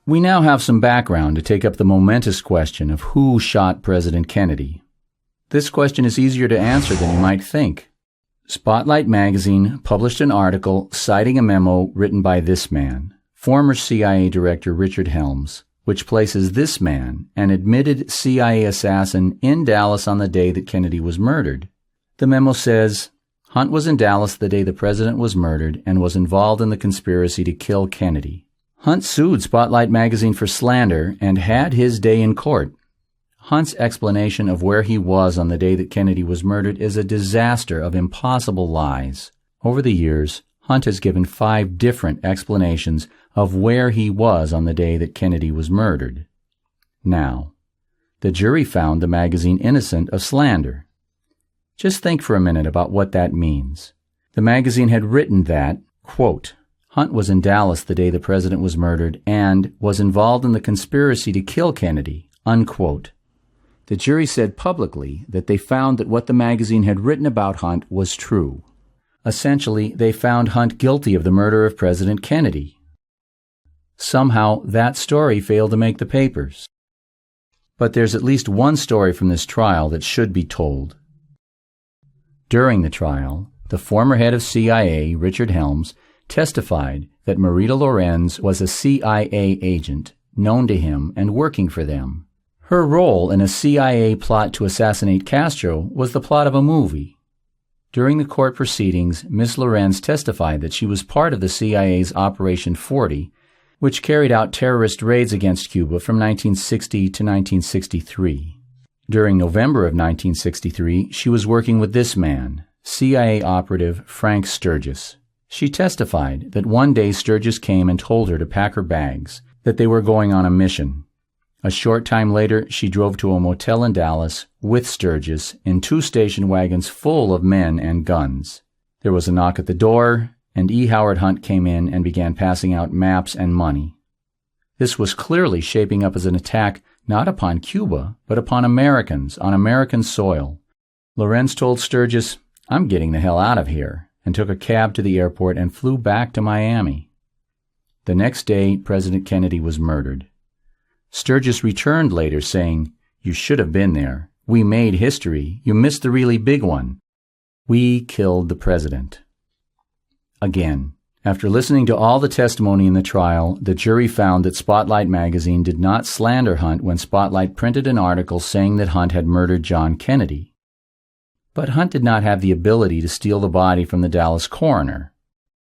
We now have some background to take up the momentous question of who shot President Kennedy. This question is easier to answer than you might think. Spotlight magazine published an article citing a memo written by this man, former CIA Director Richard Helms, which places this man, an admitted CIA assassin, in Dallas on the day that Kennedy was murdered. The memo says, Hunt was in Dallas the day the president was murdered and was involved in the conspiracy to kill Kennedy. Hunt sued Spotlight magazine for slander and had his day in court. Hunt's explanation of where he was on the day that Kennedy was murdered is a disaster of impossible lies. Over the years, Hunt has given 5 different explanations of where he was on the day that Kennedy was murdered. Now, the jury found the magazine innocent of slander. Just think for a minute about what that means. The magazine had written that, quote, Hunt was in Dallas the day the president was murdered and was involved in the conspiracy to kill Kennedy, unquote. The jury said publicly that they found that what the magazine had written about Hunt was true. Essentially, they found Hunt guilty of the murder of President Kennedy. Somehow, that story failed to make the papers. But there's at least one story from this trial that should be told. During the trial, the former head of CIA, Richard Helms, testified that Marita Lorenz was a CIA agent, known to him and working for them. Her role in a CIA plot to assassinate Castro was the plot of a movie. During the court proceedings, Ms. Lorenz testified that she was part of the CIA's Operation 40, which carried out terrorist raids against Cuba from 1960 to 1963. During November of 1963, she was working with this man, CIA operative Frank Sturgis. She testified that one day Sturgis came and told her to pack her bags, that they were going on a mission. A short time later, she drove to a motel in Dallas with Sturgis in 2 station wagons full of men and guns. There was a knock at the door, and E. Howard Hunt came in and began passing out maps and money. This was clearly shaping up as an attack not upon Cuba, but upon Americans on American soil. Lorenz told Sturgis, I'm getting the hell out of here, and took a cab to the airport and flew back to Miami. The next day, President Kennedy was murdered. Sturgis returned later saying, You should have been there. We made history. You missed the really big one. We killed the president. Again, after listening to all the testimony in the trial, the jury found that Spotlight magazine did not slander Hunt when Spotlight printed an article saying that Hunt had murdered John Kennedy. But Hunt did not have the ability to steal the body from the Dallas coroner,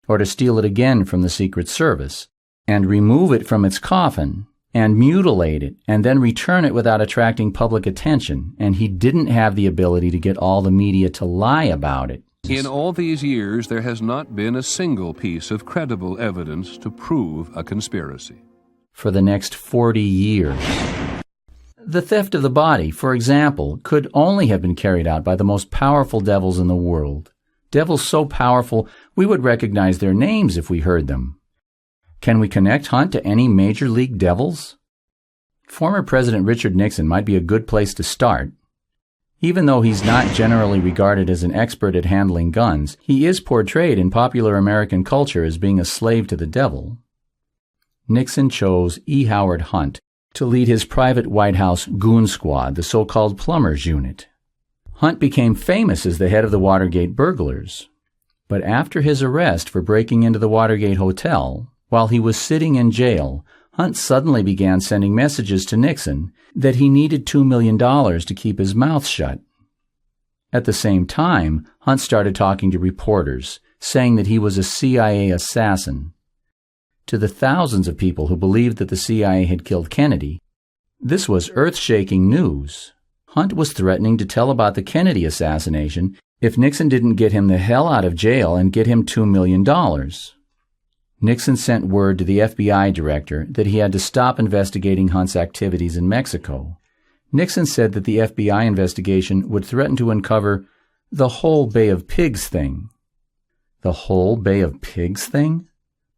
or to steal it again from the Secret Service, and remove it from its coffin, and mutilate it, and then return it without attracting public attention, and he didn't have the ability to get all the media to lie about it. In all these years, there has not been a single piece of credible evidence to prove a conspiracy. For the next 40 years. The theft of the body, for example, could only have been carried out by the most powerful devils in the world. Devils so powerful, we would recognize their names if we heard them. Can we connect Hunt to any major league devils? Former President Richard Nixon might be a good place to start. Even though he's not generally regarded as an expert at handling guns, he is portrayed in popular American culture as being a slave to the devil. Nixon chose E. Howard Hunt to lead his private White House goon squad, the so-called Plumbers Unit. Hunt became famous as the head of the Watergate burglars. But after his arrest for breaking into the Watergate Hotel, while he was sitting in jail, Hunt suddenly began sending messages to Nixon that he needed $2 million to keep his mouth shut. At the same time, Hunt started talking to reporters, saying that he was a CIA assassin. To the thousands of people who believed that the CIA had killed Kennedy, this was earth-shaking news. Hunt was threatening to tell about the Kennedy assassination if Nixon didn't get him the hell out of jail and get him $2 million. Nixon sent word to the FBI director that he had to stop investigating Hunt's activities in Mexico. Nixon said that the FBI investigation would threaten to uncover the whole Bay of Pigs thing. The whole Bay of Pigs thing?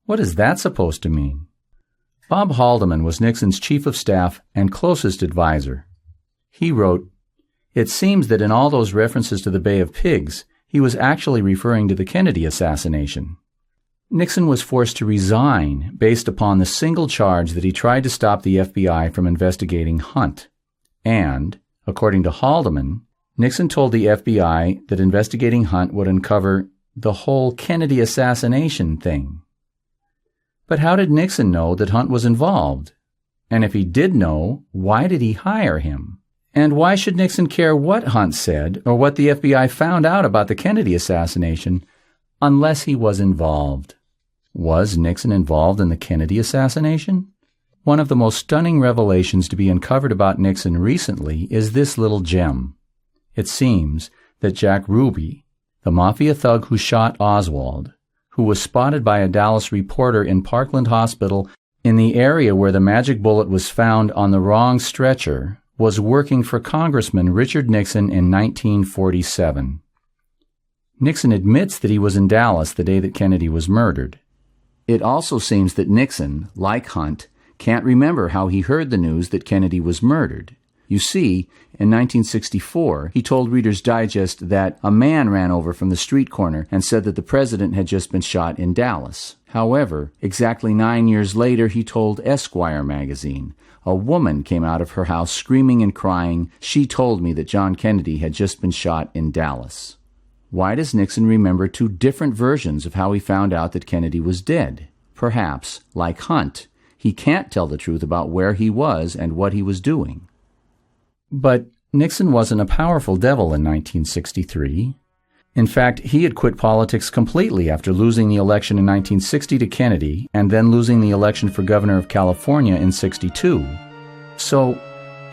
What is that supposed to mean? Bob Haldeman was Nixon's chief of staff and closest advisor. He wrote, "It seems that in all those references to the Bay of Pigs, he was actually referring to the Kennedy assassination." Nixon was forced to resign based upon the single charge that he tried to stop the FBI from investigating Hunt. And, according to Haldeman, Nixon told the FBI that investigating Hunt would uncover the whole Kennedy assassination thing. But how did Nixon know that Hunt was involved? And if he did know, why did he hire him? And why should Nixon care what Hunt said or what the FBI found out about the Kennedy assassination unless he was involved? Was Nixon involved in the Kennedy assassination? One of the most stunning revelations to be uncovered about Nixon recently is this little gem. It seems that Jack Ruby, the mafia thug who shot Oswald, who was spotted by a Dallas reporter in Parkland Hospital in the area where the magic bullet was found on the wrong stretcher, was working for Congressman Richard Nixon in 1947. Nixon admits that he was in Dallas the day that Kennedy was murdered. It also seems that Nixon, like Hunt, can't remember how he heard the news that Kennedy was murdered. You see, in 1964, he told Reader's Digest that a man ran over from the street corner and said that the president had just been shot in Dallas. However, exactly 9 years later, he told Esquire magazine, a woman came out of her house screaming and crying, "She told me that John Kennedy had just been shot in Dallas." Why does Nixon remember two different versions of how he found out that Kennedy was dead? Perhaps, like Hunt, he can't tell the truth about where he was and what he was doing. But Nixon wasn't a powerful devil in 1963. In fact, he had quit politics completely after losing the election in 1960 to Kennedy and then losing the election for governor of California in 62. So,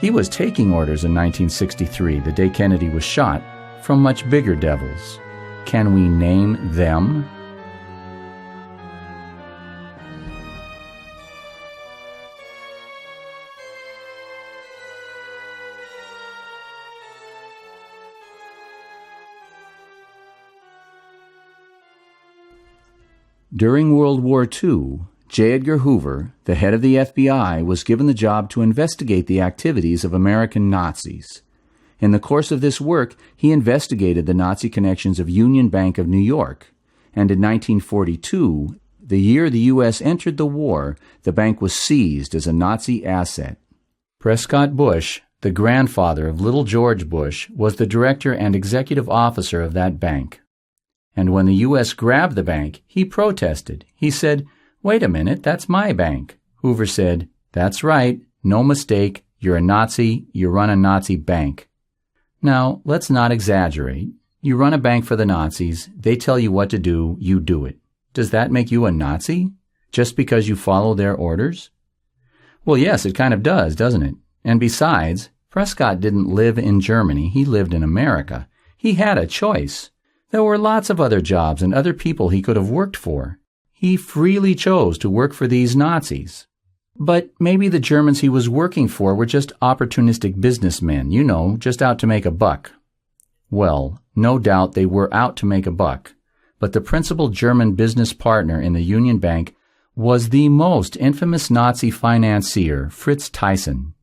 he was taking orders in 1963, the day Kennedy was shot, from much bigger devils. Can we name them? During World War II, J. Edgar Hoover, the head of the FBI, was given the job to investigate the activities of American Nazis. In the course of this work, he investigated the Nazi connections of Union Bank of New York, and in 1942, the year the U.S. entered the war, the bank was seized as a Nazi asset. Prescott Bush, the grandfather of little George Bush, was the director and executive officer of that bank. And when the U.S. grabbed the bank, he protested. He said, "Wait a minute, that's my bank." Hoover said, "That's right, no mistake, you're a Nazi, you run a Nazi bank." Now, let's not exaggerate. You run a bank for the Nazis, they tell you what to do, you do it. Does that make you a Nazi? Just because you follow their orders? Well, yes, it kind of does, doesn't it? And besides, Prescott didn't live in Germany, he lived in America. He had a choice. There were lots of other jobs and other people he could have worked for. He freely chose to work for these Nazis. But maybe the Germans he was working for were just opportunistic businessmen, just out to make a buck. Well, no doubt they were out to make a buck. But the principal German business partner in the Union Bank was the most infamous Nazi financier, Fritz Thyssen,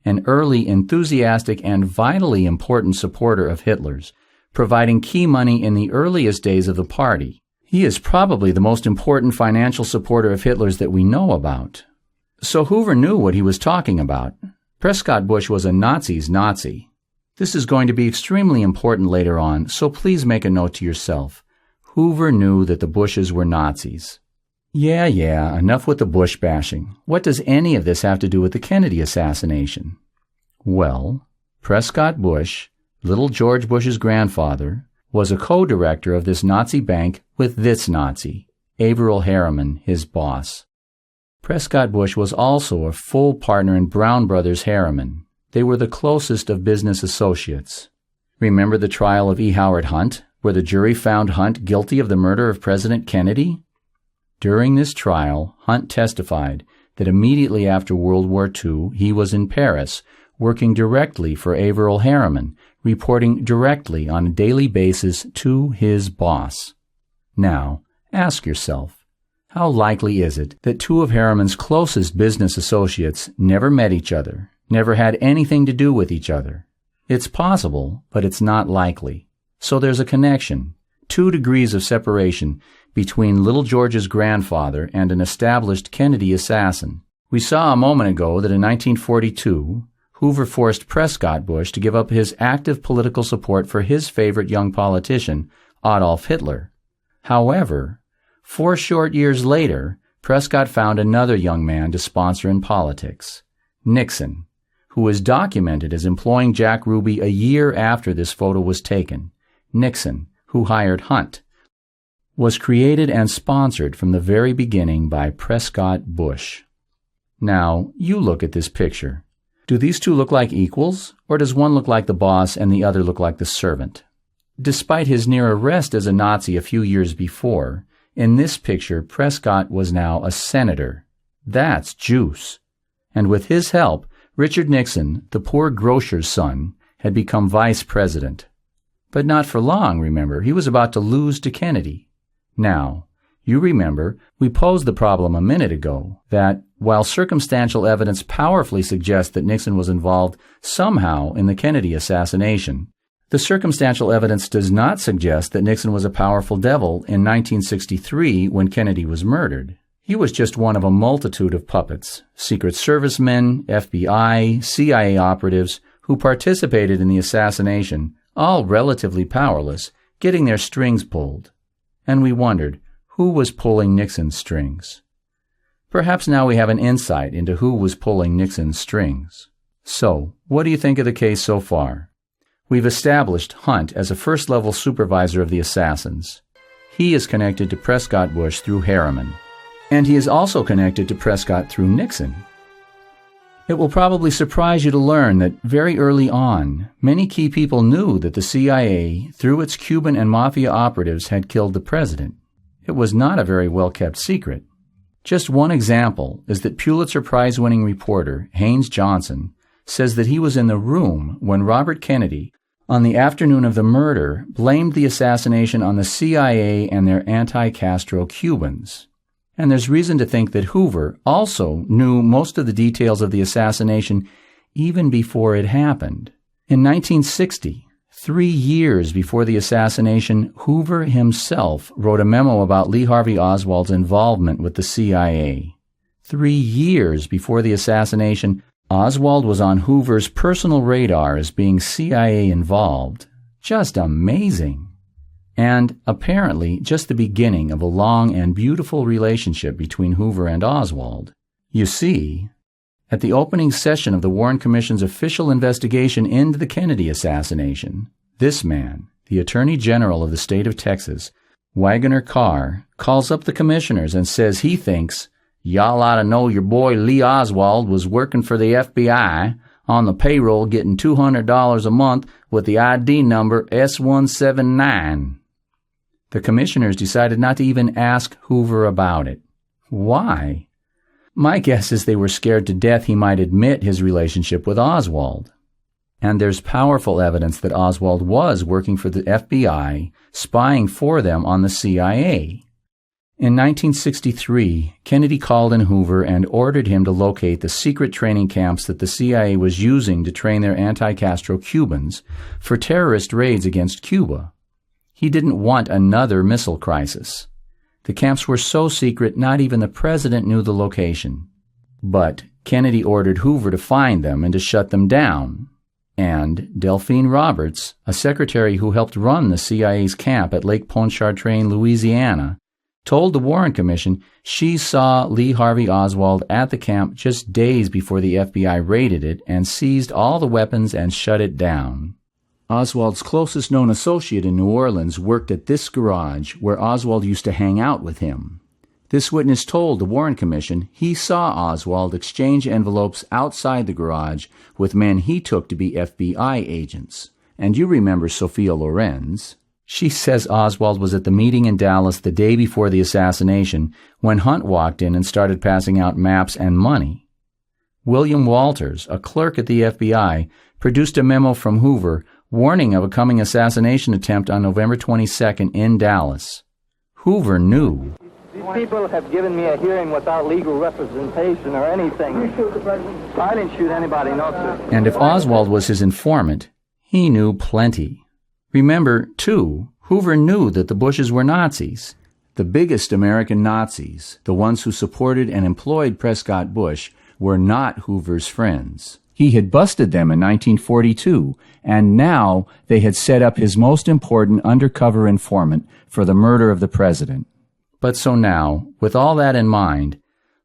an early enthusiastic and vitally important supporter of Hitler's, providing key money in the earliest days of the party. He is probably the most important financial supporter of Hitler's that we know about. So Hoover knew what he was talking about. Prescott Bush was a Nazi's Nazi. This is going to be extremely important later on, so please make a note to yourself. Hoover knew that the Bushes were Nazis. Yeah, enough with the Bush bashing. What does any of this have to do with the Kennedy assassination? Well, Prescott Bush, little George Bush's grandfather, was a co-director of this Nazi bank with this Nazi, Averell Harriman, his boss. Prescott Bush was also a full partner in Brown Brothers Harriman. They were the closest of business associates. Remember the trial of E. Howard Hunt, where the jury found Hunt guilty of the murder of President Kennedy? During this trial, Hunt testified that immediately after World War II, he was in Paris, working directly for Averell Harriman, reporting directly on a daily basis to his boss. Now, ask yourself, how likely is it that two of Harriman's closest business associates never met each other, never had anything to do with each other? It's possible, but it's not likely. So there's a connection. 2 degrees of separation between Little George's grandfather and an established Kennedy assassin. We saw a moment ago that in 1942, Hoover forced Prescott Bush to give up his active political support for his favorite young politician, Adolf Hitler. However, 4 short years later, Prescott found another young man to sponsor in politics, Nixon, who was documented as employing Jack Ruby a year after this photo was taken. Nixon, who hired Hunt, was created and sponsored from the very beginning by Prescott Bush. Now, you look at this picture. Do these two look like equals, or does one look like the boss and the other look like the servant? Despite his near arrest as a Nazi a few years before, in this picture Prescott was now a senator. That's juice. And with his help, Richard Nixon, the poor grocer's son, had become vice president. But not for long, remember. He was about to lose to Kennedy. Now, you remember, we posed the problem a minute ago that, while circumstantial evidence powerfully suggests that Nixon was involved somehow in the Kennedy assassination, the circumstantial evidence does not suggest that Nixon was a powerful devil in 1963 when Kennedy was murdered. He was just one of a multitude of puppets, Secret Service men, FBI, CIA operatives, who participated in the assassination, all relatively powerless, getting their strings pulled. And we wondered, who was pulling Nixon's strings? Perhaps now we have an insight into who was pulling Nixon's strings. So, what do you think of the case so far? We've established Hunt as a first-level supervisor of the assassins. He is connected to Prescott Bush through Harriman. And he is also connected to Prescott through Nixon. It will probably surprise you to learn that very early on, many key people knew that the CIA, through its Cuban and Mafia operatives, had killed the president. It was not a very well-kept secret. Just one example is that Pulitzer Prize-winning reporter Haynes Johnson says that he was in the room when Robert Kennedy, on the afternoon of the murder, blamed the assassination on the CIA and their anti-Castro Cubans. And there's reason to think that Hoover also knew most of the details of the assassination even before it happened. In 1960, 3 years before the assassination, Hoover himself wrote a memo about Lee Harvey Oswald's involvement with the CIA. 3 years before the assassination, Oswald was on Hoover's personal radar as being CIA involved. Just amazing. And apparently just the beginning of a long and beautiful relationship between Hoover and Oswald. You see, at the opening session of the Warren Commission's official investigation into the Kennedy assassination, this man, the Attorney General of the state of Texas, Wagoner Carr, calls up the commissioners and says he thinks, "Y'all ought to know your boy Lee Oswald was working for the FBI on the payroll getting $200 a month with the ID number S179. The commissioners decided not to even ask Hoover about it. Why? My guess is they were scared to death he might admit his relationship with Oswald. And there's powerful evidence that Oswald was working for the FBI, spying for them on the CIA. In 1963, Kennedy called in Hoover and ordered him to locate the secret training camps that the CIA was using to train their anti-Castro Cubans for terrorist raids against Cuba. He didn't want another missile crisis. The camps were so secret not even the president knew the location. But Kennedy ordered Hoover to find them and to shut them down. And Delphine Roberts, a secretary who helped run the CIA's camp at Lake Pontchartrain, Louisiana, told the Warren Commission she saw Lee Harvey Oswald at the camp just days before the FBI raided it and seized all the weapons and shut it down. Oswald's closest known associate in New Orleans worked at this garage where Oswald used to hang out with him. This witness told the Warren Commission he saw Oswald exchange envelopes outside the garage with men he took to be FBI agents. And you remember Sophia Lorenz. She says Oswald was at the meeting in Dallas the day before the assassination when Hunt walked in and started passing out maps and money. William Walters, a clerk at the FBI, produced a memo from Hoover warning of a coming assassination attempt on November 22nd in Dallas. Hoover knew. These people have given me a hearing without legal representation or anything. You shoot the president? I didn't shoot anybody, no, sir. And if Oswald was his informant, he knew plenty. Remember, too, Hoover knew that the Bushes were Nazis. The biggest American Nazis, the ones who supported and employed Prescott Bush, were not Hoover's friends. He had busted them in 1942, and now they had set up his most important undercover informant for the murder of the president. But so now, with all that in mind,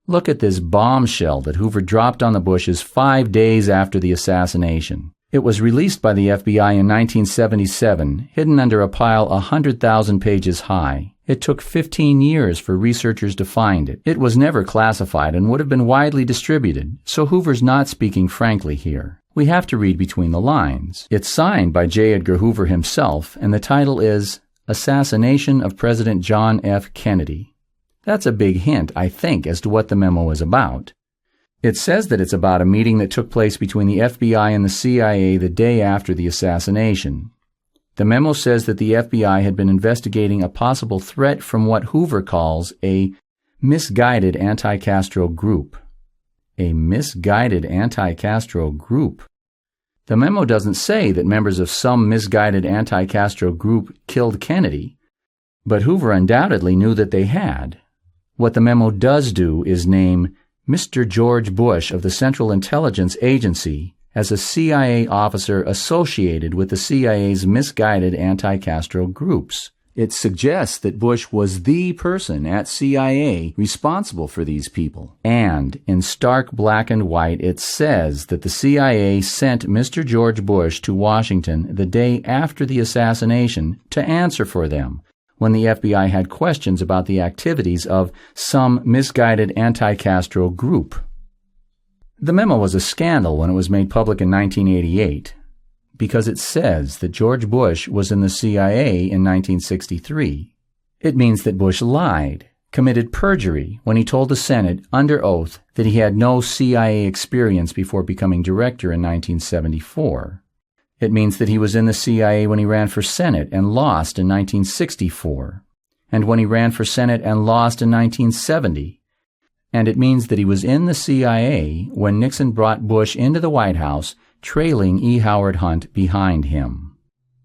look at this bombshell that Hoover dropped on the Bushes 5 days after the assassination. It was released by the FBI in 1977, hidden under a pile 100,000 pages high. It took 15 years for researchers to find it. It was never classified and would have been widely distributed, so Hoover's not speaking frankly here. We have to read between the lines. It's signed by J. Edgar Hoover himself, and the title is Assassination of President John F. Kennedy. That's a big hint, I think, as to what the memo is about. It says that it's about a meeting that took place between the FBI and the CIA the day after the assassination. The memo says that the FBI had been investigating a possible threat from what Hoover calls a misguided anti-Castro group. A misguided anti-Castro group. The memo doesn't say that members of some misguided anti-Castro group killed Kennedy, but Hoover undoubtedly knew that they had. What the memo does do is name Mr. George Bush of the Central Intelligence Agency as a CIA officer associated with the CIA's misguided anti-Castro groups. It suggests that Bush was the person at CIA responsible for these people. And in stark black and white, it says that the CIA sent Mr. George Bush to Washington the day after the assassination to answer for them, when the FBI had questions about the activities of some misguided anti-Castro group. The memo was a scandal when it was made public in 1988, because it says that George Bush was in the CIA in 1963. It means that Bush lied, committed perjury when he told the Senate under oath that he had no CIA experience before becoming director in 1974. It means that he was in the CIA when he ran for Senate and lost in 1964, and when he ran for Senate and lost in 1970. And it means that he was in the CIA when Nixon brought Bush into the White House, trailing E. Howard Hunt behind him.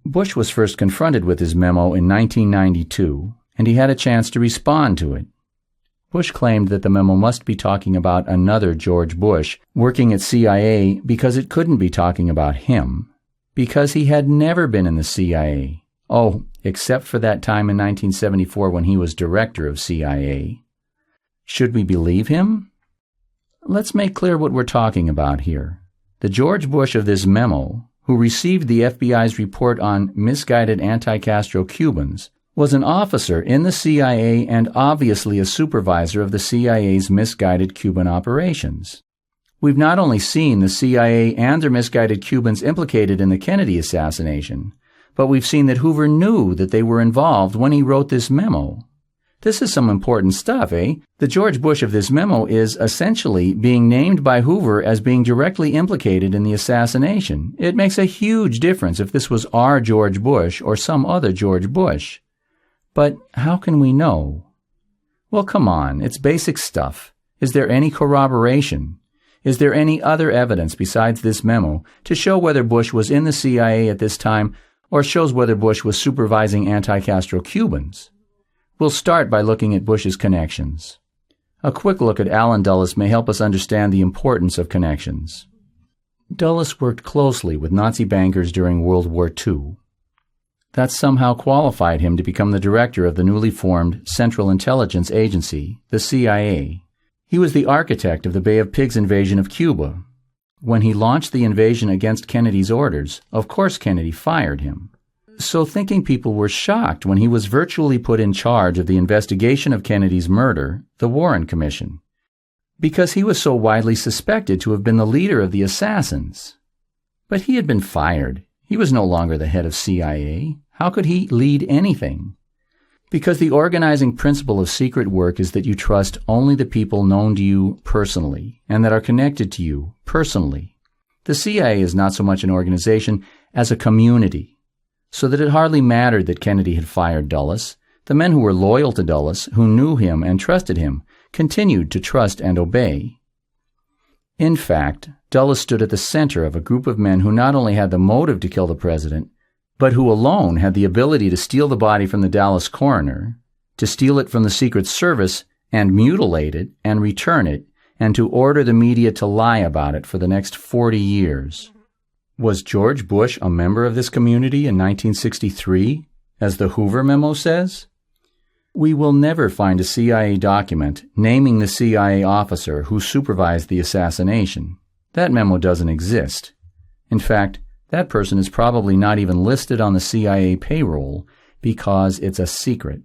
Bush was first confronted with his memo in 1992, and he had a chance to respond to it. Bush claimed that the memo must be talking about another George Bush working at CIA because it couldn't be talking about him, because he had never been in the CIA. Oh, except for that time in 1974 when he was director of CIA. Should we believe him? Let's make clear what we're talking about here. The George Bush of this memo, who received the FBI's report on misguided anti-Castro Cubans, was an officer in the CIA and obviously a supervisor of the CIA's misguided Cuban operations. We've not only seen the CIA and their misguided Cubans implicated in the Kennedy assassination, but we've seen that Hoover knew that they were involved when he wrote this memo. This is some important stuff, eh? The George Bush of this memo is essentially being named by Hoover as being directly implicated in the assassination. It makes a huge difference if this was our George Bush or some other George Bush. But how can we know? Well, come on, it's basic stuff. Is there any corroboration? Is there any other evidence besides this memo to show whether Bush was in the CIA at this time or shows whether Bush was supervising anti-Castro Cubans? We'll start by looking at Bush's connections. A quick look at Allen Dulles may help us understand the importance of connections. Dulles worked closely with Nazi bankers during World War II. That somehow qualified him to become the director of the newly formed Central Intelligence Agency, the CIA. He was the architect of the Bay of Pigs invasion of Cuba. When he launched the invasion against Kennedy's orders, of course Kennedy fired him. So thinking people were shocked when he was virtually put in charge of the investigation of Kennedy's murder, the Warren Commission, because he was so widely suspected to have been the leader of the assassins. But he had been fired. He was no longer the head of CIA. How could he lead anything? Because the organizing principle of secret work is that you trust only the people known to you personally and that are connected to you personally. The CIA is not so much an organization as a community. So that it hardly mattered that Kennedy had fired Dulles. The men who were loyal to Dulles, who knew him and trusted him, continued to trust and obey. In fact, Dulles stood at the center of a group of men who not only had the motive to kill the president, but who alone had the ability to steal the body from the Dallas coroner, to steal it from the Secret Service and mutilate it and return it, and to order the media to lie about it for the next 40 years. Was George Bush a member of this community in 1963, as the Hoover memo says? We will never find a CIA document naming the CIA officer who supervised the assassination. That memo doesn't exist. In fact, that person is probably not even listed on the CIA payroll because it's a secret.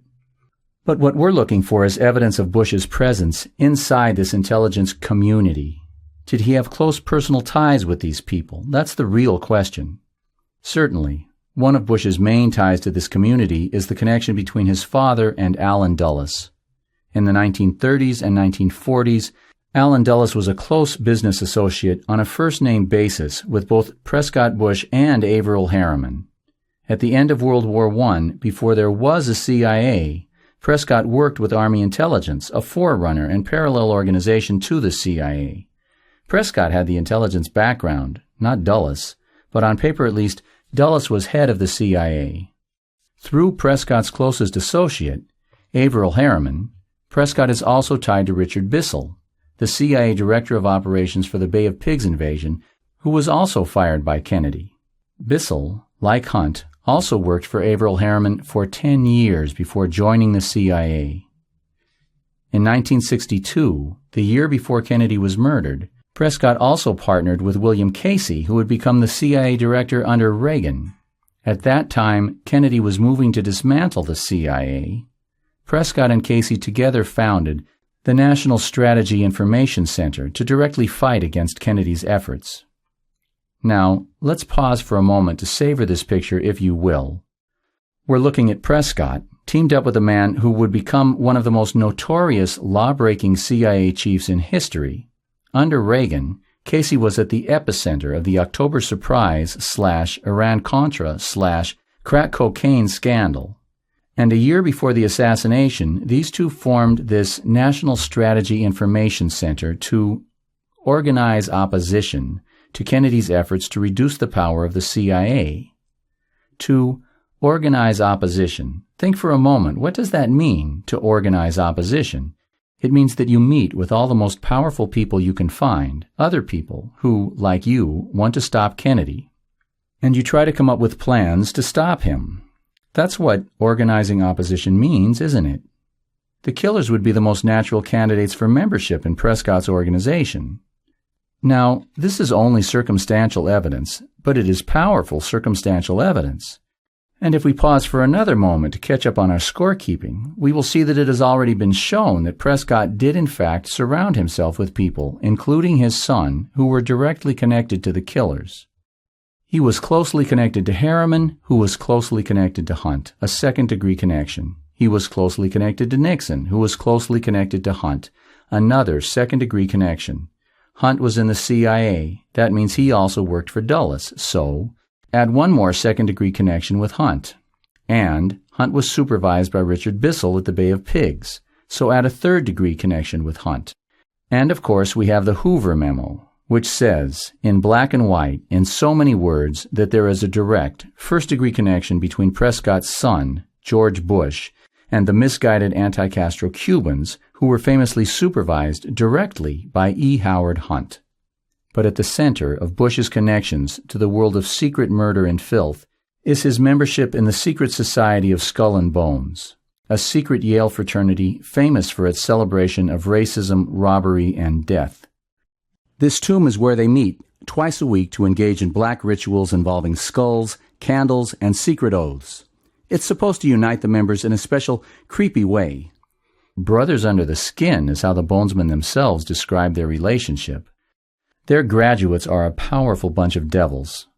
But what we're looking for is evidence of Bush's presence inside this intelligence community. Did he have close personal ties with these people? That's the real question. Certainly, one of Bush's main ties to this community is the connection between his father and Allen Dulles. In the 1930s and 1940s, Allen Dulles was a close business associate on a first-name basis with both Prescott Bush and Averell Harriman. At the end of World War I, before there was a CIA, Prescott worked with Army intelligence, a forerunner and parallel organization to the CIA. Prescott had the intelligence background, not Dulles, but on paper at least, Dulles was head of the CIA. Through Prescott's closest associate, Averell Harriman, Prescott is also tied to Richard Bissell, the CIA Director of Operations for the Bay of Pigs invasion, who was also fired by Kennedy. Bissell, like Hunt, also worked for Averell Harriman for 10 years before joining the CIA. In 1962, the year before Kennedy was murdered, Prescott also partnered with William Casey, who would become the CIA director under Reagan. At that time, Kennedy was moving to dismantle the CIA. Prescott and Casey together founded the National Strategy Information Center to directly fight against Kennedy's efforts. Now, let's pause for a moment to savor this picture, if you will. We're looking at Prescott, teamed up with a man who would become one of the most notorious law-breaking CIA chiefs in history. Under Reagan, Casey was at the epicenter of the October Surprise / Iran-Contra / crack cocaine scandal. And a year before the assassination, these two formed this National Strategy Information Center to organize opposition to Kennedy's efforts to reduce the power of the CIA. To organize opposition. Think for a moment, what does that mean, to organize opposition? It means that you meet with all the most powerful people you can find, other people who, like you, want to stop Kennedy. And you try to come up with plans to stop him. That's what organizing opposition means, isn't it? The killers would be the most natural candidates for membership in Prescott's organization. Now, this is only circumstantial evidence, but it is powerful circumstantial evidence. And if we pause for another moment to catch up on our scorekeeping, we will see that it has already been shown that Prescott did in fact surround himself with people, including his son, who were directly connected to the killers. He was closely connected to Harriman, who was closely connected to Hunt, a second-degree connection. He was closely connected to Nixon, who was closely connected to Hunt, another second-degree connection. Hunt was in the CIA. That means he also worked for Dulles, so add one more second-degree connection with Hunt. And Hunt was supervised by Richard Bissell at the Bay of Pigs, so add a third-degree connection with Hunt. And of course we have the Hoover memo, which says, in black and white, in so many words, that there is a direct, first-degree connection between Prescott's son, George Bush, and the misguided anti-Castro Cubans, who were famously supervised directly by E. Howard Hunt. But at the center of Bush's connections to the world of secret murder and filth is his membership in the Secret Society of Skull and Bones, a secret Yale fraternity famous for its celebration of racism, robbery, and death. This tomb is where they meet twice a week to engage in black rituals involving skulls, candles, and secret oaths. It's supposed to unite the members in a special, creepy way. Brothers under the skin is how the Bonesmen themselves describe their relationship. Their graduates are a powerful bunch of devils.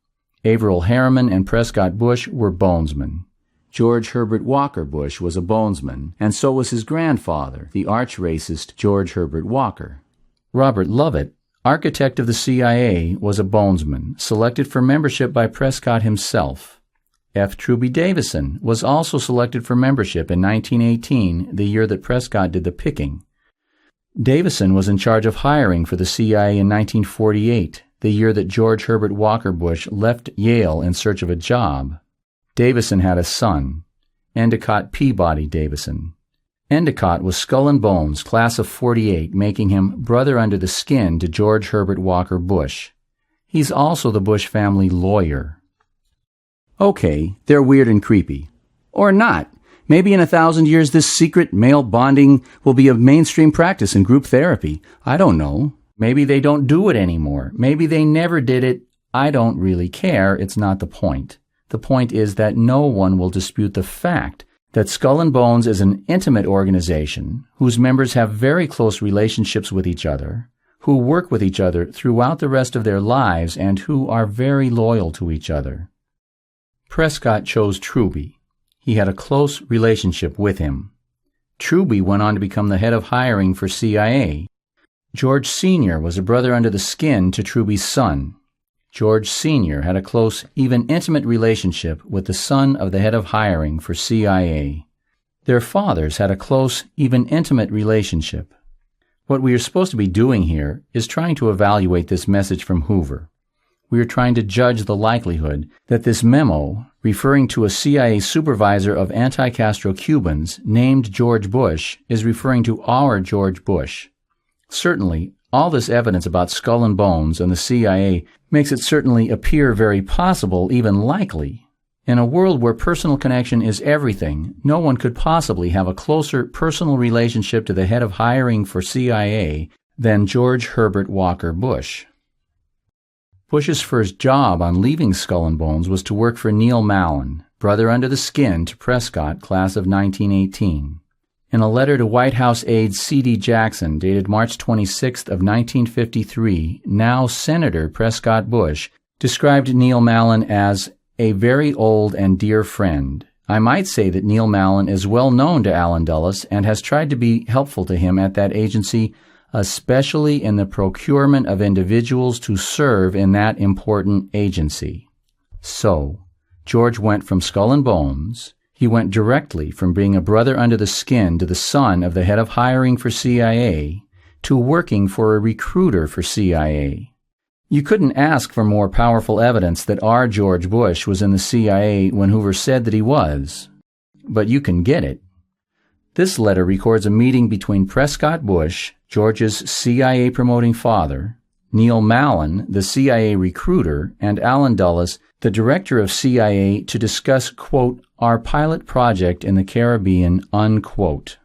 Averell Harriman and Prescott Bush were Bonesmen. George Herbert Walker Bush was a Bonesman, and so was his grandfather, the arch-racist George Herbert Walker. Robert Lovett, architect of the CIA, was a Bonesman, selected for membership by Prescott himself. F. Truby Davison was also selected for membership in 1918, the year that Prescott did the picking. Davison was in charge of hiring for the CIA in 1948, the year that George Herbert Walker Bush left Yale in search of a job. Davison had a son, Endicott Peabody Davison. Endicott was Skull and Bones, class of 48, making him brother under the skin to George Herbert Walker Bush. He's also the Bush family lawyer. Okay, they're weird and creepy. Or not. Maybe in 1,000 years this secret male bonding will be a mainstream practice in group therapy. I don't know. Maybe they don't do it anymore. Maybe they never did it. I don't really care. It's not the point. The point is that no one will dispute the fact that Skull and Bones is an intimate organization whose members have very close relationships with each other, who work with each other throughout the rest of their lives, and who are very loyal to each other. Prescott chose Truby. He had a close relationship with him. Truby went on to become the head of hiring for CIA. George Sr. was a brother under the skin to Truby's son. George Sr. had a close, even intimate relationship with the son of the head of hiring for CIA. Their fathers had a close, even intimate relationship. What we are supposed to be doing here is trying to evaluate this message from Hoover. We are trying to judge the likelihood that this memo, referring to a CIA supervisor of anti-Castro Cubans named George Bush, is referring to our George Bush. Certainly, all this evidence about Skull and Bones and the CIA makes it certainly appear very possible, even likely. In a world where personal connection is everything, no one could possibly have a closer personal relationship to the head of hiring for CIA than George Herbert Walker Bush. Bush's first job on leaving Skull and Bones was to work for Neil Mallon, brother under the skin to Prescott, class of 1918. In a letter to White House aide C.D. Jackson, dated March 26 of 1953, now Senator Prescott Bush described Neil Mallon as a very old and dear friend. I might say that Neil Mallon is well known to Allen Dulles and has tried to be helpful to him at that agency, especially in the procurement of individuals to serve in that important agency. So, George went from Skull and Bones. He went directly from being a brother under the skin to the son of the head of hiring for CIA to working for a recruiter for CIA. You couldn't ask for more powerful evidence that our George Bush was in the CIA when Hoover said that he was. But you can get it. This letter records a meeting between Prescott Bush, George's CIA-promoting father, Neil Mallon, the CIA recruiter, and Allen Dulles, the director of CIA, to discuss, quote, our pilot project in the Caribbean, unquote.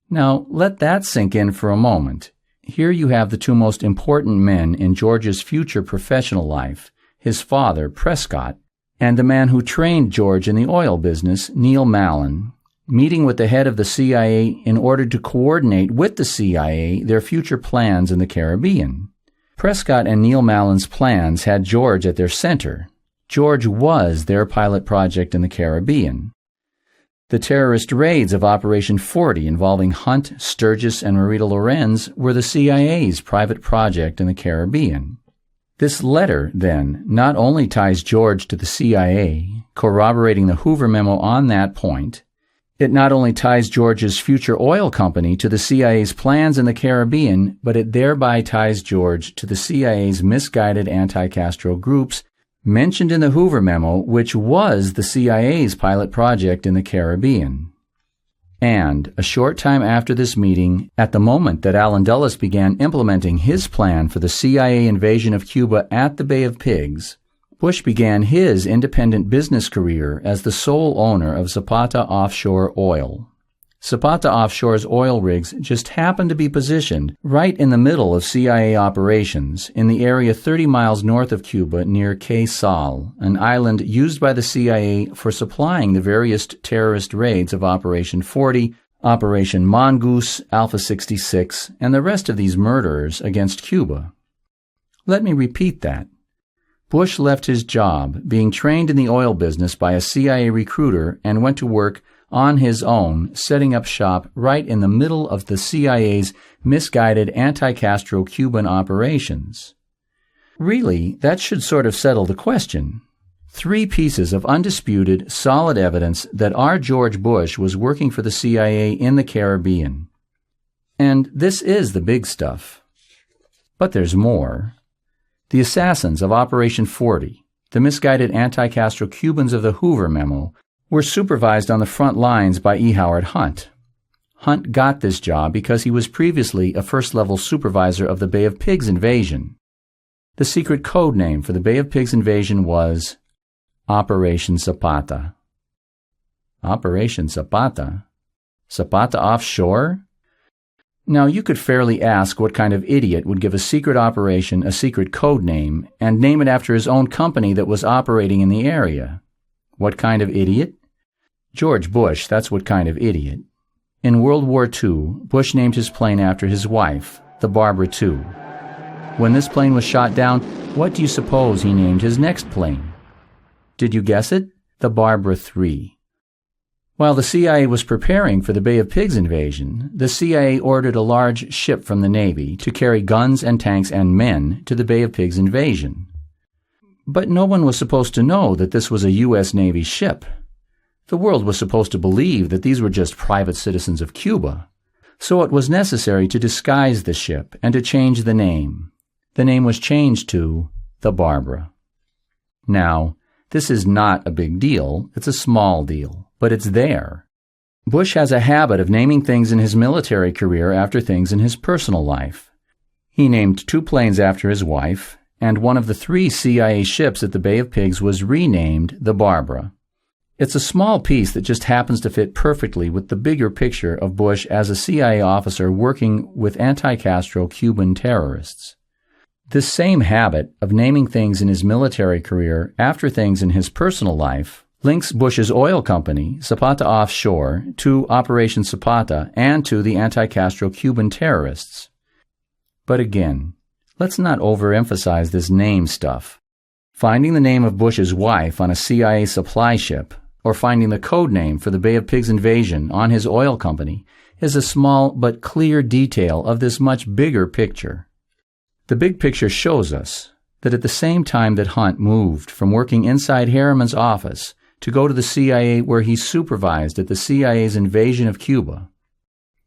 Now, let that sink in for a moment. Here you have the two most important men in George's future professional life, his father, Prescott, and the man who trained George in the oil business, Neil Mallon, meeting with the head of the CIA in order to coordinate with the CIA their future plans in the Caribbean. Prescott and Neil Mallon's plans had George at their center. George was their pilot project in the Caribbean. The terrorist raids of Operation 40 involving Hunt, Sturgis, and Marita Lorenz were the CIA's private project in the Caribbean. This letter, then, not only ties George to the CIA, corroborating the Hoover memo on that point, it not only ties George's future oil company to the CIA's plans in the Caribbean, but it thereby ties George to the CIA's misguided anti-Castro groups mentioned in the Hoover memo, which was the CIA's pilot project in the Caribbean. And, a short time after this meeting, at the moment that Allen Dulles began implementing his plan for the CIA invasion of Cuba at the Bay of Pigs, Bush began his independent business career as the sole owner of Zapata Offshore Oil. Zapata Offshore's oil rigs just happened to be positioned right in the middle of CIA operations in the area 30 miles north of Cuba near Cay Sal, an island used by the CIA for supplying the various terrorist raids of Operation 40, Operation Mongoose, Alpha 66, and the rest of these murderers against Cuba. Let me repeat that. Bush left his job, being trained in the oil business by a CIA recruiter, and went to work on his own, setting up shop right in the middle of the CIA's misguided anti-Castro Cuban operations. Really, that should sort of settle the question. 3 pieces of undisputed, solid evidence that our George Bush was working for the CIA in the Caribbean. And this is the big stuff. But there's more. The assassins of Operation 40, The misguided anti-Castro Cubans of the Hoover memo were supervised on the front lines by E. Howard Hunt. Hunt got this job because he was previously a first-level supervisor of the Bay of Pigs invasion. The secret code name for the Bay of Pigs invasion was Operation Zapata. Operation Zapata? Zapata offshore? Now, you could fairly ask what kind of idiot would give a secret operation a secret code name and name it after his own company that was operating in the area. What kind of idiot? George Bush, that's what kind of idiot. In World War II, Bush named his plane after his wife, the Barbara II. When this plane was shot down, what do you suppose he named his next plane? Did you guess it? The Barbara III. While the CIA was preparing for the Bay of Pigs invasion, the CIA ordered a large ship from the Navy to carry guns and tanks and men to the Bay of Pigs invasion. But no one was supposed to know that this was a U.S. Navy ship. The world was supposed to believe that these were just private citizens of Cuba. So it was necessary to disguise the ship and to change the name. The name was changed to the Barbara. Now, this is not a big deal, it's a small deal. But it's there. Bush has a habit of naming things in his military career after things in his personal life. He named 2 planes after his wife, and one of the 3 CIA ships at the Bay of Pigs was renamed the Barbara. It's a small piece that just happens to fit perfectly with the bigger picture of Bush as a CIA officer working with anti-Castro Cuban terrorists. This same habit of naming things in his military career after things in his personal life links Bush's oil company, Zapata Offshore, to Operation Zapata and to the anti-Castro Cuban terrorists. But again, let's not overemphasize this name stuff. Finding the name of Bush's wife on a CIA supply ship, or finding the code name for the Bay of Pigs invasion on his oil company, is a small but clear detail of this much bigger picture. The big picture shows us that at the same time that Hunt moved from working inside Harriman's office to go to the CIA where he supervised at the CIA's invasion of Cuba,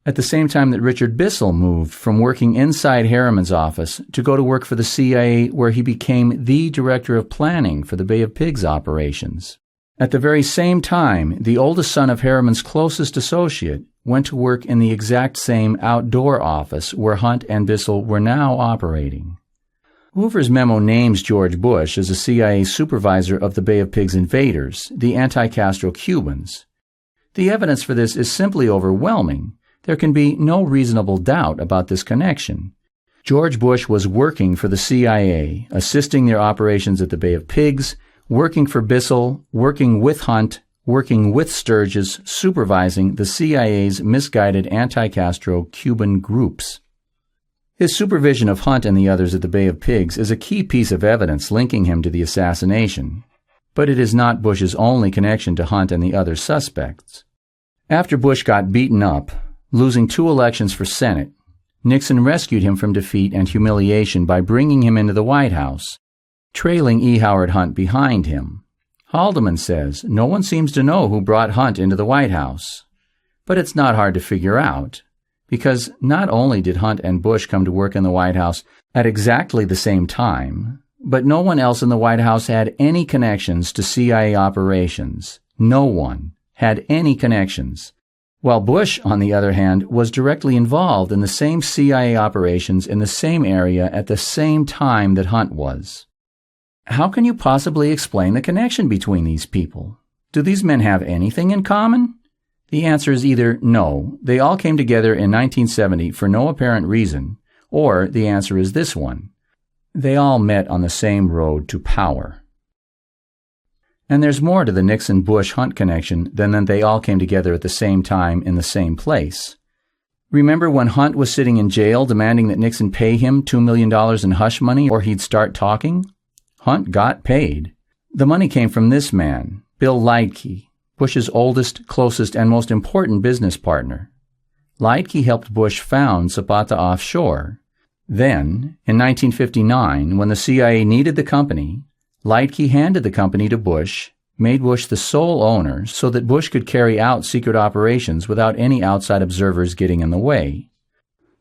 at the same time that Richard Bissell moved from working inside Harriman's office to go to work for the CIA where he became the director of planning for the Bay of Pigs operations, at the very same time the oldest son of Harriman's closest associate went to work in the exact same outdoor office where Hunt and Bissell were now operating. Hoover's memo names George Bush as a CIA supervisor of the Bay of Pigs invaders, the anti-Castro Cubans. The evidence for this is simply overwhelming. There can be no reasonable doubt about this connection. George Bush was working for the CIA, assisting their operations at the Bay of Pigs, working for Bissell, working with Hunt, working with Sturgis, supervising the CIA's misguided anti-Castro Cuban groups. His supervision of Hunt and the others at the Bay of Pigs is a key piece of evidence linking him to the assassination, but it is not Bush's only connection to Hunt and the other suspects. After Bush got beaten up, losing 2 elections for Senate, Nixon rescued him from defeat and humiliation by bringing him into the White House, trailing E. Howard Hunt behind him. Haldeman says no one seems to know who brought Hunt into the White House, but it's not hard to figure out. Because not only did Hunt and Bush come to work in the White House at exactly the same time, but no one else in the White House had any connections to CIA operations. No one had any connections. While Bush, on the other hand, was directly involved in the same CIA operations in the same area at the same time that Hunt was. How can you possibly explain the connection between these people? Do these men have anything in common? The answer is either no, they all came together in 1970 for no apparent reason, or the answer is this one. They all met on the same road to power. And there's more to the Nixon-Bush-Hunt connection than that they all came together at the same time in the same place. Remember when Hunt was sitting in jail demanding that Nixon pay him $2 million in hush money or he'd start talking? Hunt got paid. The money came from this man, Bill Leitke, Bush's oldest, closest, and most important business partner. Leitke helped Bush found Zapata Offshore. Then, in 1959, when the CIA needed the company, Leitke handed the company to Bush, made Bush the sole owner so that Bush could carry out secret operations without any outside observers getting in the way.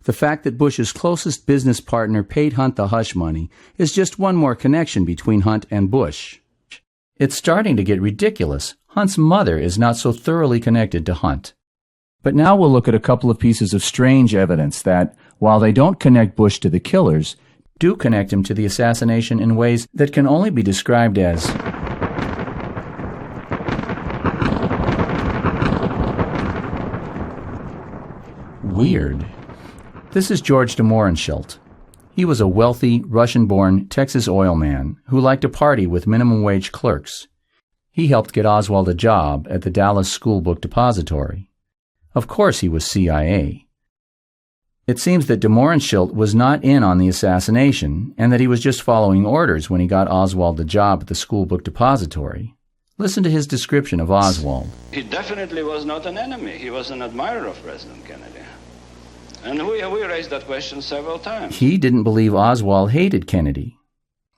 The fact that Bush's closest business partner paid Hunt the hush money is just one more connection between Hunt and Bush. It's starting to get ridiculous. Hunt's mother is not so thoroughly connected to Hunt. But now we'll look at a couple of pieces of strange evidence that, while they don't connect Bush to the killers, do connect him to the assassination in ways that can only be described as weird. This is George de Mohrenschildt. He was a wealthy, Russian-born Texas oil man who liked to party with minimum-wage clerks. He helped get Oswald a job at the Dallas School Book Depository. Of course he was CIA. It seems that de Mohrenschildt was not in on the assassination and that he was just following orders when he got Oswald the job at the School Book Depository. Listen to his description of Oswald. He definitely was not an enemy. He was an admirer of President Kennedy. And we raised that question several times. He didn't believe Oswald hated Kennedy.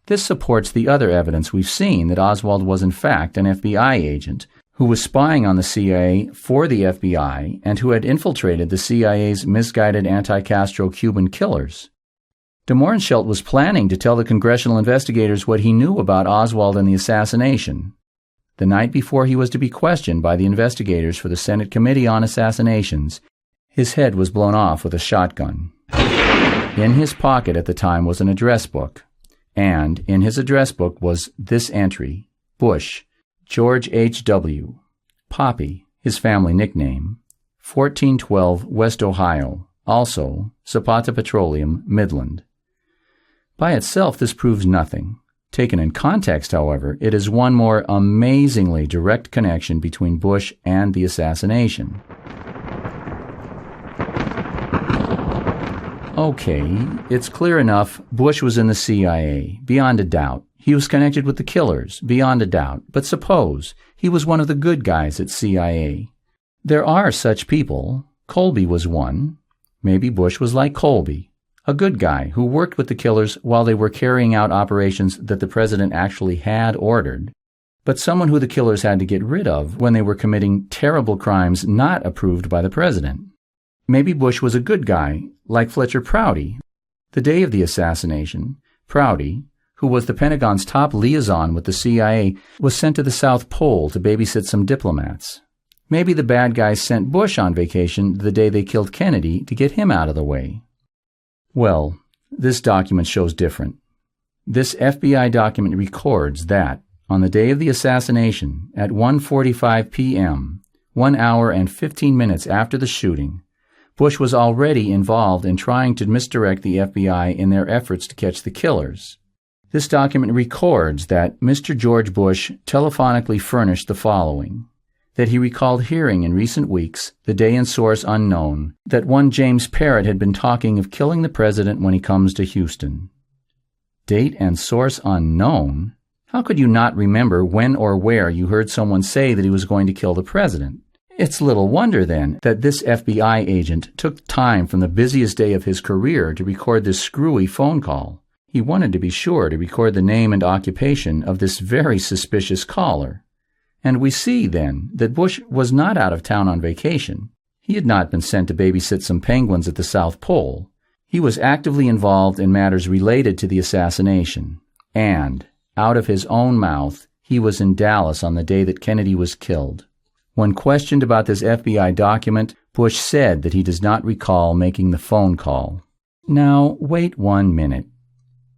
This supports the other evidence we've seen that Oswald was in fact an FBI agent who was spying on the CIA for the FBI and who had infiltrated the CIA's misguided anti-Castro Cuban killers. De Mohrenschildt was planning to tell the congressional investigators what he knew about Oswald and the assassination. The night before he was to be questioned by the investigators for the Senate Committee on Assassinations, his head was blown off with a shotgun. In his pocket at the time was an address book, and in his address book was this entry: Bush, George H.W., Poppy, his family nickname, 1412 West Ohio, also Zapata Petroleum, Midland. By itself, this proves nothing. Taken in context, however, it is one more amazingly direct connection between Bush and the assassination. Okay, it's clear enough Bush was in the CIA, beyond a doubt. He was connected with the killers, beyond a doubt. But suppose he was one of the good guys at CIA. There are such people. Colby was one. Maybe Bush was like Colby, a good guy who worked with the killers while they were carrying out operations that the president actually had ordered, but someone who the killers had to get rid of when they were committing terrible crimes not approved by the president. Maybe Bush was a good guy, like Fletcher Prouty. The day of the assassination, Prouty, who was the Pentagon's top liaison with the CIA, was sent to the South Pole to babysit some diplomats. Maybe the bad guys sent Bush on vacation the day they killed Kennedy to get him out of the way. Well, this document shows different. This FBI document records that, on the day of the assassination, at 1:45 p.m., 1 hour and 15 minutes after the shooting, Bush was already involved in trying to misdirect the FBI in their efforts to catch the killers. This document records that Mr. George Bush telephonically furnished the following: that he recalled hearing in recent weeks, the day and source unknown, that one James Parrott had been talking of killing the president when he comes to Houston. Date and source unknown? How could you not remember when or where you heard someone say that he was going to kill the president? It's little wonder, then, that this FBI agent took time from the busiest day of his career to record this screwy phone call. He wanted to be sure to record the name and occupation of this very suspicious caller. And we see, then, that Bush was not out of town on vacation. He had not been sent to babysit some penguins at the South Pole. He was actively involved in matters related to the assassination. And, out of his own mouth, he was in Dallas on the day that Kennedy was killed. When questioned about this FBI document, Bush said that he does not recall making the phone call. Now, wait 1 minute.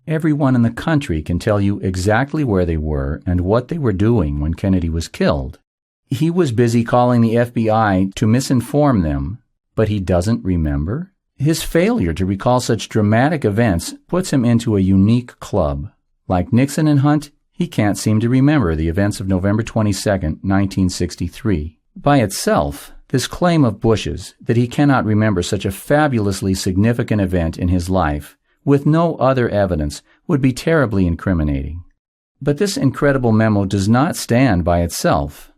Everyone in the country can tell you exactly where they were and what they were doing when Kennedy was killed. He was busy calling the FBI to misinform them, but he doesn't remember? His failure to recall such dramatic events puts him into a unique club. Like Nixon and Hunt, he can't seem to remember the events of November 22, 1963. By itself, this claim of Bush's that he cannot remember such a fabulously significant event in his life with no other evidence would be terribly incriminating. But this incredible memo does not stand by itself.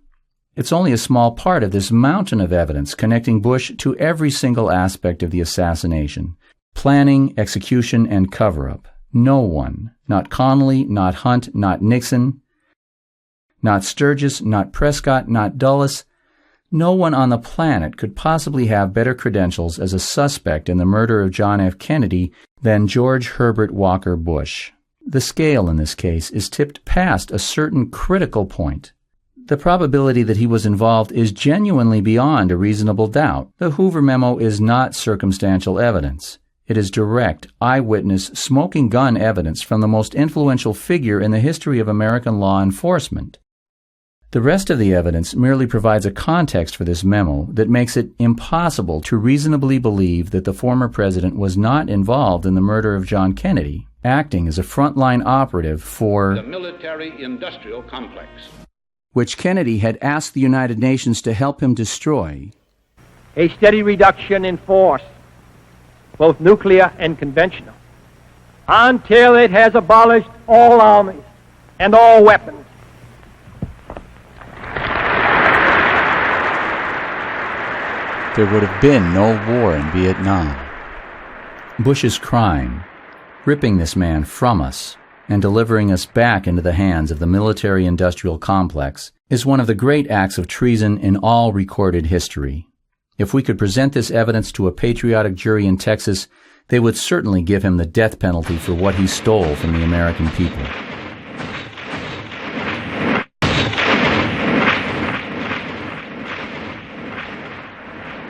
It's only a small part of this mountain of evidence connecting Bush to every single aspect of the assassination: planning, execution, and cover-up. No one, not Connally, not Hunt, not Nixon, not Sturgis, not Prescott, not Dulles, no one on the planet could possibly have better credentials as a suspect in the murder of John F. Kennedy than George Herbert Walker Bush. The scale in this case is tipped past a certain critical point. The probability that he was involved is genuinely beyond a reasonable doubt. The Hoover memo is not circumstantial evidence. It is direct, eyewitness, smoking gun evidence from the most influential figure in the history of American law enforcement. The rest of the evidence merely provides a context for this memo that makes it impossible to reasonably believe that the former president was not involved in the murder of John Kennedy, acting as a frontline operative for the military-industrial complex, which Kennedy had asked the United Nations to help him destroy. A steady reduction in force, both nuclear and conventional, until it has abolished all armies and all weapons. There would have been no war in Vietnam. Bush's crime, ripping this man from us and delivering us back into the hands of the military-industrial complex, is one of the great acts of treason in all recorded history. If we could present this evidence to a patriotic jury in Texas, they would certainly give him the death penalty for what he stole from the American people.